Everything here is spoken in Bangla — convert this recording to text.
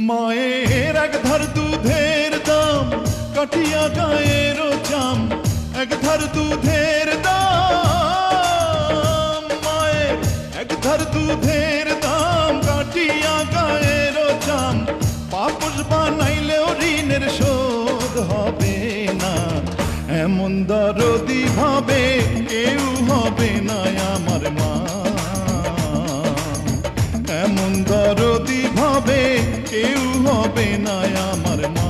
মায়ের এক ধার দুধের দাম কাটিয়া গায়ের চাম, এক ধার দুধের দাম, মায়ের এক ধার দুধের দাম কাটিয়া গায়ের চাম, পাপস বানাইলেও ঋণের শোধ হবে না। এমন দরদি ভাবে কেউ হবে না আমার মা, এমন দরদি ভাবে কেউ হবে না আমার মা।